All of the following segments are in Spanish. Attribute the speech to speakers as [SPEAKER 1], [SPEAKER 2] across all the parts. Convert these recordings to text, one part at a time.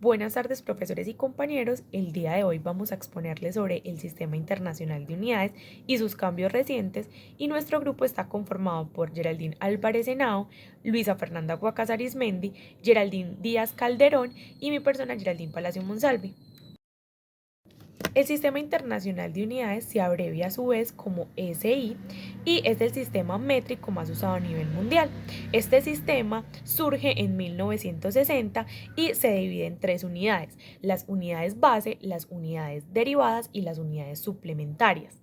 [SPEAKER 1] Buenas tardes, profesores y compañeros. El día de hoy vamos a exponerles sobre el Sistema Internacional de Unidades y sus cambios recientes, y nuestro grupo está conformado por Geraldine Álvarez Henao, Luisa Fernanda Guacas Arizmendi, Geraldine Díaz Calderón y mi persona Geraldine Palacio Monsalve. El Sistema Internacional de Unidades se abrevia a su vez como SI y es el sistema métrico más usado a nivel mundial. Este sistema surge en 1960 y se divide en tres unidades: las unidades base, las unidades derivadas y las unidades suplementarias.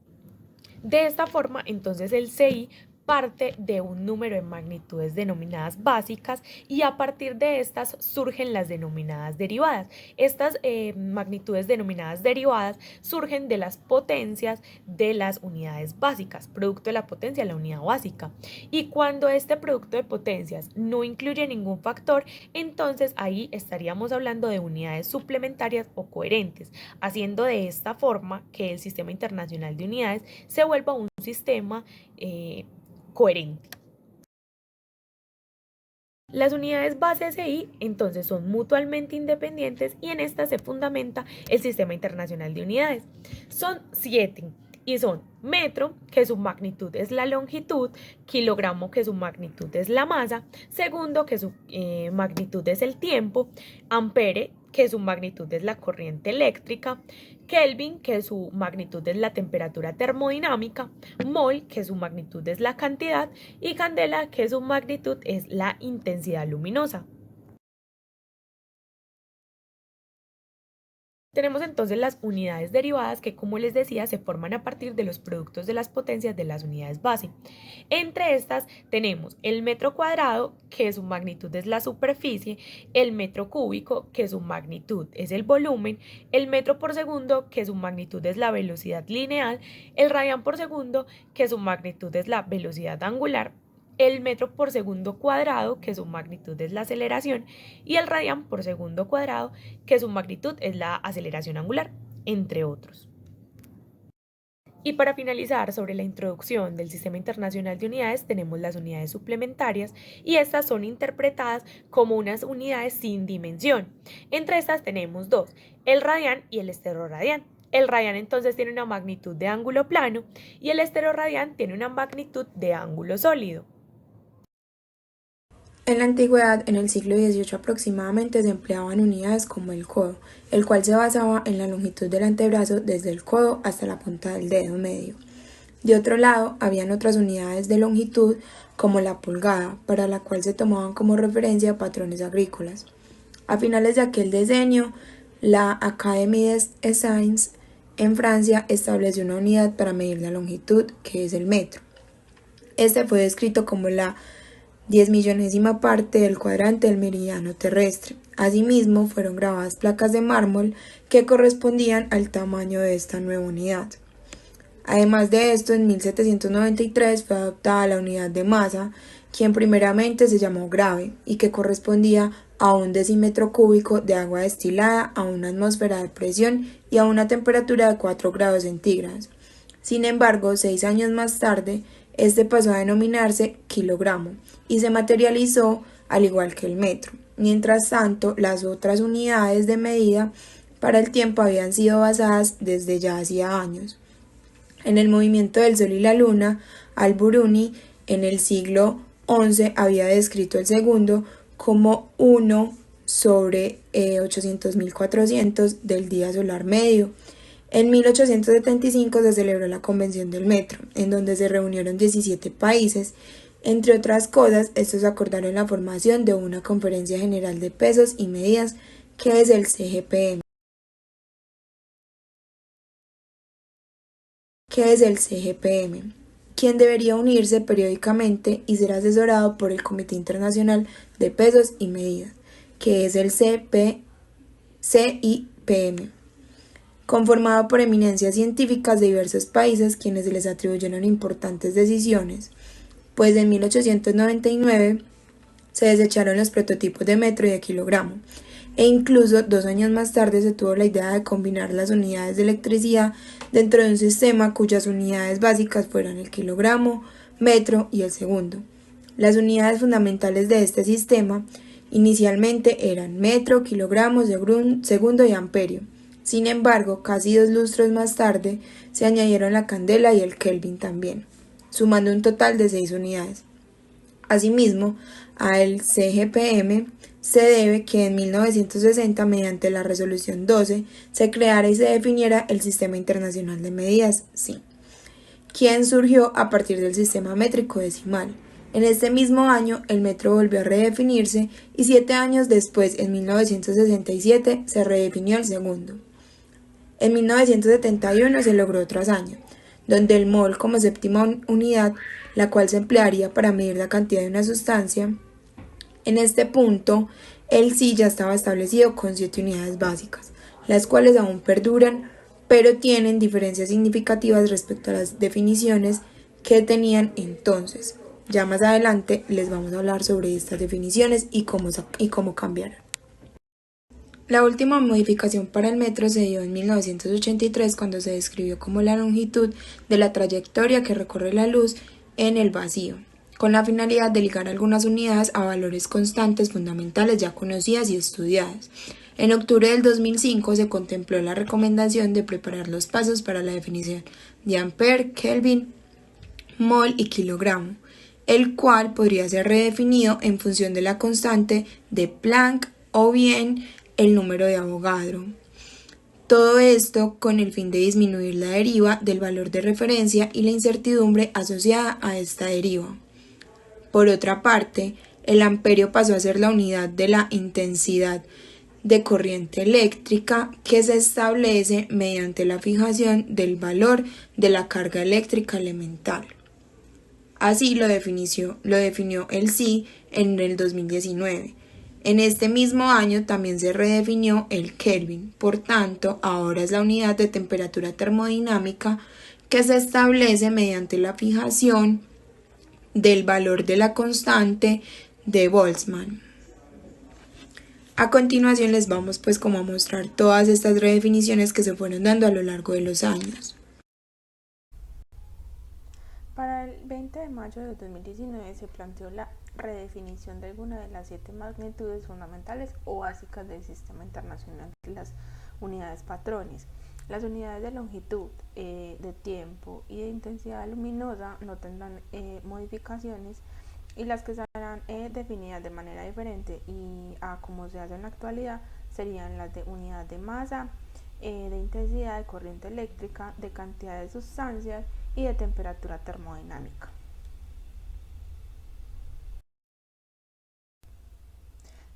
[SPEAKER 1] De esta forma, entonces el CI parte de un número de magnitudes denominadas básicas y a partir de estas surgen las denominadas derivadas. Estas magnitudes denominadas derivadas surgen de las potencias de las unidades básicas, producto de la potencia de la unidad básica. Y cuando este producto de potencias no incluye ningún factor, entonces ahí estaríamos hablando de unidades suplementarias o coherentes, haciendo de esta forma que el Sistema Internacional de Unidades se vuelva un sistema coherente. Las unidades base SI entonces son mutuamente independientes y en estas se fundamenta el Sistema Internacional de Unidades. Son 7 y son metro, que su magnitud es la longitud; kilogramo, que su magnitud es la masa; segundo, que su magnitud es el tiempo; ampere, que su magnitud es la corriente eléctrica; Kelvin, que su magnitud es la temperatura termodinámica; mol, que su magnitud es la cantidad; y candela, que su magnitud es la intensidad luminosa. Tenemos entonces las unidades derivadas que, como les decía, se forman a partir de los productos de las potencias de las unidades base. Entre estas tenemos el metro cuadrado, que su magnitud es la superficie; el metro cúbico, que su magnitud es el volumen; el metro por segundo, que su magnitud es la velocidad lineal; el radián por segundo, que su magnitud es la velocidad angular; el metro por segundo cuadrado, que su magnitud es la aceleración; y el radián por segundo cuadrado, que su magnitud es la aceleración angular, entre otros. Y para finalizar, sobre la introducción del Sistema Internacional de Unidades, tenemos las unidades suplementarias, y estas son interpretadas como unas unidades sin dimensión. Entre estas tenemos dos: el radián y el esteroradián. El radián entonces tiene una magnitud de ángulo plano y el esteroradián tiene una magnitud de ángulo sólido.
[SPEAKER 2] En la antigüedad, en el siglo XVIII aproximadamente, se empleaban unidades como el codo, el cual se basaba en la longitud del antebrazo desde el codo hasta la punta del dedo medio. De otro lado, habían otras unidades de longitud como la pulgada, para la cual se tomaban como referencia patrones agrícolas. A finales de aquel decenio, la Académie des Sciences en Francia estableció una unidad para medir la longitud, que es el metro. Este fue descrito como la 10.000.000ª parte del cuadrante del meridiano terrestre. Asimismo, fueron grabadas placas de mármol que correspondían al tamaño de esta nueva unidad. Además de esto, en 1793 fue adoptada la unidad de masa, quien primeramente se llamó grave, y que correspondía a un decímetro cúbico de agua destilada a una atmósfera de presión y a una temperatura de 4 grados centígrados. Sin embargo, 6 años más tarde, este pasó a denominarse kilogramo y se materializó al igual que el metro. Mientras tanto, las otras unidades de medida para el tiempo habían sido basadas desde ya hacía años. En el movimiento del Sol y la Luna, Al-Biruni en el siglo XI había descrito el segundo como 1/800.400 del día solar medio. En 1875 se celebró la Convención del Metro, en donde se reunieron 17 países. Entre otras cosas, estos acordaron la formación de una Conferencia General de Pesos y Medidas, que es el CGPM. Quien debería unirse periódicamente y ser asesorado por el Comité Internacional de Pesos y Medidas, que es el CIPM, conformado por eminencias científicas de diversos países, quienes se les atribuyeron importantes decisiones, pues en 1899 se desecharon los prototipos de metro y de kilogramo, e incluso 2 años más tarde se tuvo la idea de combinar las unidades de electricidad dentro de un sistema cuyas unidades básicas fueran el kilogramo, metro y el segundo. Las unidades fundamentales de este sistema, Inicialmente eran metro, kilogramos, segundo y amperio. Sin embargo, casi 2 lustros más tarde, se añadieron la candela y el Kelvin también, sumando un total de 6 unidades. Asimismo, al CGPM se debe que en 1960, mediante la Resolución 12, se creara y se definiera el Sistema Internacional de Medidas, SI, quien surgió a partir del sistema métrico decimal. En este mismo año, el metro volvió a redefinirse y 7 años después, en 1967, se redefinió el segundo. En 1971 se logró otro hazaña, donde el mol como séptima unidad, la cual se emplearía para medir la cantidad de una sustancia. En este punto, el SI ya estaba establecido con 7 unidades básicas, las cuales aún perduran, pero tienen diferencias significativas respecto a las definiciones que tenían entonces. Ya más adelante les vamos a hablar sobre estas definiciones y cómo cambiaron. La última modificación para el metro se dio en 1983 cuando se describió como la longitud de la trayectoria que recorre la luz en el vacío, con la finalidad de ligar algunas unidades a valores constantes fundamentales ya conocidas y estudiadas. En octubre del 2005 se contempló la recomendación de preparar los pasos para la definición de ampere, Kelvin, mol y kilogramo, el cual podría ser redefinido en función de la constante de Planck o bien el número de Avogadro. Todo esto con el fin de disminuir la deriva del valor de referencia y la incertidumbre asociada a esta deriva. Por otra parte, el amperio pasó a ser la unidad de la intensidad de corriente eléctrica que se establece mediante la fijación del valor de la carga eléctrica elemental. Así lo definió el SI en el 2019. En este mismo año también se redefinió el Kelvin, por tanto, ahora es la unidad de temperatura termodinámica que se establece mediante la fijación del valor de la constante de Boltzmann. A continuación les vamos como a mostrar todas estas redefiniciones que se fueron dando a lo largo de los años.
[SPEAKER 3] Para el 20 de mayo de 2019 se planteó la redefinición de alguna de las 7 magnitudes fundamentales o básicas del Sistema Internacional de las Unidades Patrones. Las unidades de longitud, de tiempo y de intensidad luminosa no tendrán modificaciones, y las que serán definidas de manera diferente y a como se hace en la actualidad serían las de unidad de masa, de intensidad de corriente eléctrica, de cantidad de sustancias y de temperatura termodinámica.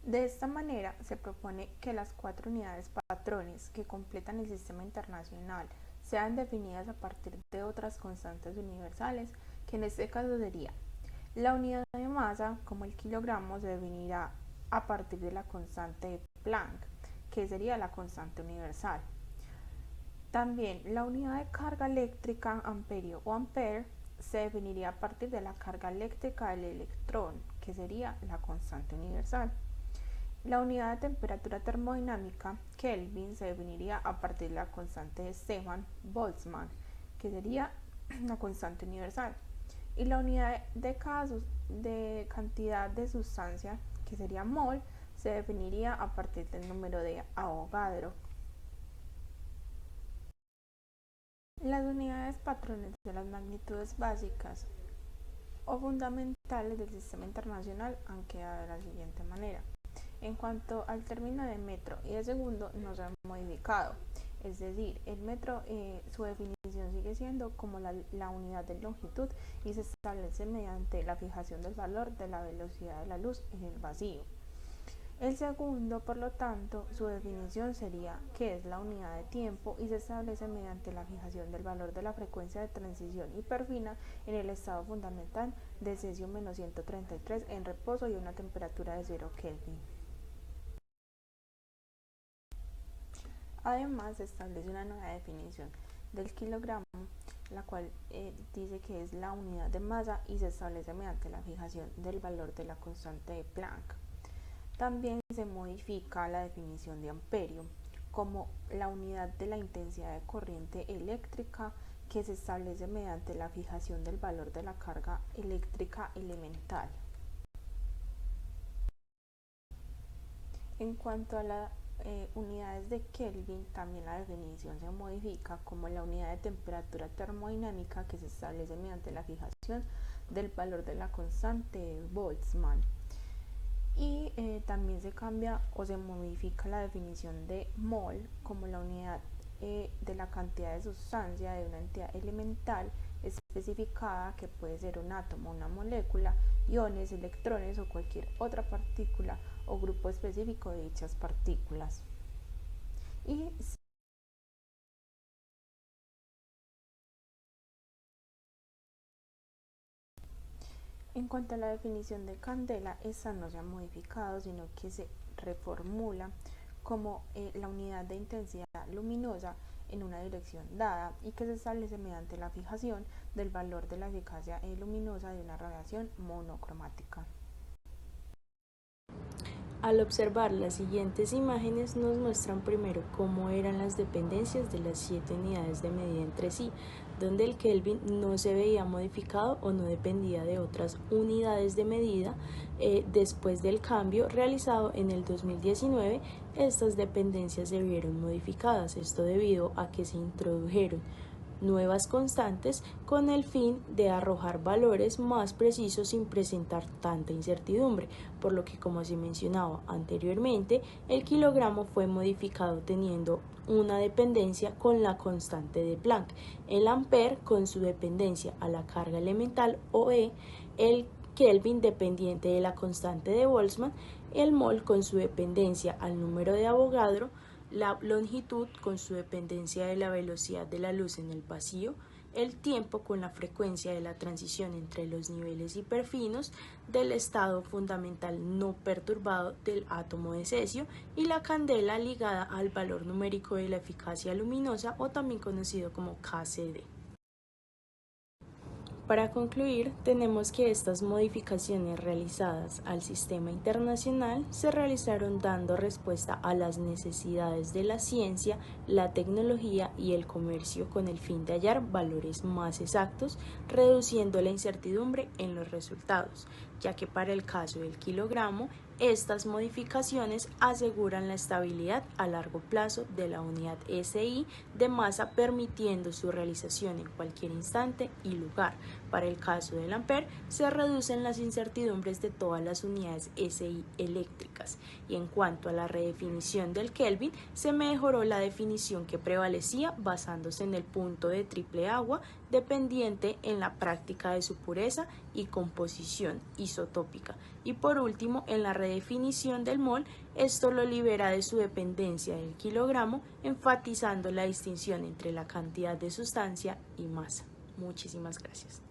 [SPEAKER 3] De esta manera se propone que las 4 unidades patrones que completan el sistema internacional sean definidas a partir de otras constantes universales, que en este caso sería la unidad de masa, como el kilogramo, se definirá a partir de la constante de Planck, que sería la constante universal. También la unidad de carga eléctrica, amperio o ampere, se definiría a partir de la carga eléctrica del electrón, que sería la constante universal. La unidad de temperatura termodinámica, Kelvin, se definiría a partir de la constante de Stefan Boltzmann, que sería la constante universal. Y la unidad de cantidad de sustancia, que sería mol, se definiría a partir del número de Avogadro. Las unidades patrones de las magnitudes básicas o fundamentales del sistema internacional han quedado de la siguiente manera. En cuanto al término de metro y de segundo, no se han modificado. Es decir, el metro, su definición sigue siendo como la unidad de longitud y se establece mediante la fijación del valor de la velocidad de la luz en el vacío. El segundo, por lo tanto, su definición sería que es la unidad de tiempo y se establece mediante la fijación del valor de la frecuencia de transición hiperfina en el estado fundamental de Celsius-133 en reposo y una temperatura de 0 Kelvin. Además, se establece una nueva definición del kilogramo, la cual dice que es la unidad de masa y se establece mediante la fijación del valor de la constante de Planck. También se modifica la definición de amperio como la unidad de la intensidad de corriente eléctrica, que se establece mediante la fijación del valor de la carga eléctrica elemental. En cuanto a las unidades de Kelvin, también la definición se modifica como la unidad de temperatura termodinámica que se establece mediante la fijación del valor de la constante de Boltzmann. Y también se cambia o se modifica la definición de mol como la unidad de la cantidad de sustancia de una entidad elemental especificada, que puede ser un átomo, una molécula, iones, electrones o cualquier otra partícula o grupo específico de dichas partículas. Y en cuanto a la definición de candela, esta no se ha modificado, sino que se reformula como la unidad de intensidad luminosa en una dirección dada, y que se establece mediante la fijación del valor de la eficacia luminosa de una radiación monocromática.
[SPEAKER 4] Al observar las siguientes imágenes nos muestran primero cómo eran las dependencias de las 7 unidades de medida entre sí, donde el Kelvin no se veía modificado o no dependía de otras unidades de medida. Después del cambio realizado en el 2019, estas dependencias se vieron modificadas, esto debido a que se introdujeron nuevas constantes con el fin de arrojar valores más precisos sin presentar tanta incertidumbre, por lo que, como se mencionaba anteriormente, el kilogramo fue modificado teniendo una dependencia con la constante de Planck, el ampere con su dependencia a la carga elemental o E, el Kelvin dependiente de la constante de Boltzmann, el mol con su dependencia al número de Avogadro, la longitud con su dependencia de la velocidad de la luz en el vacío, el tiempo con la frecuencia de la transición entre los niveles hiperfinos del estado fundamental no perturbado del átomo de cesio, y la candela ligada al valor numérico de la eficacia luminosa, o también conocido como KCD. Para concluir, tenemos que estas modificaciones realizadas al sistema internacional se realizaron dando respuesta a las necesidades de la ciencia, la tecnología y el comercio, con el fin de hallar valores más exactos, reduciendo la incertidumbre en los resultados, ya que para el caso del kilogramo, estas modificaciones aseguran la estabilidad a largo plazo de la unidad SI de masa, permitiendo su realización en cualquier instante y lugar. Para el caso del ampere, se reducen las incertidumbres de todas las unidades SI eléctricas. Y en cuanto a la redefinición del Kelvin, se mejoró la definición que prevalecía basándose en el punto de triple agua, dependiente en la práctica de su pureza y composición isotópica. Y por último, en la redefinición del mol, esto lo libera de su dependencia del kilogramo, enfatizando la distinción entre la cantidad de sustancia y masa. Muchísimas gracias.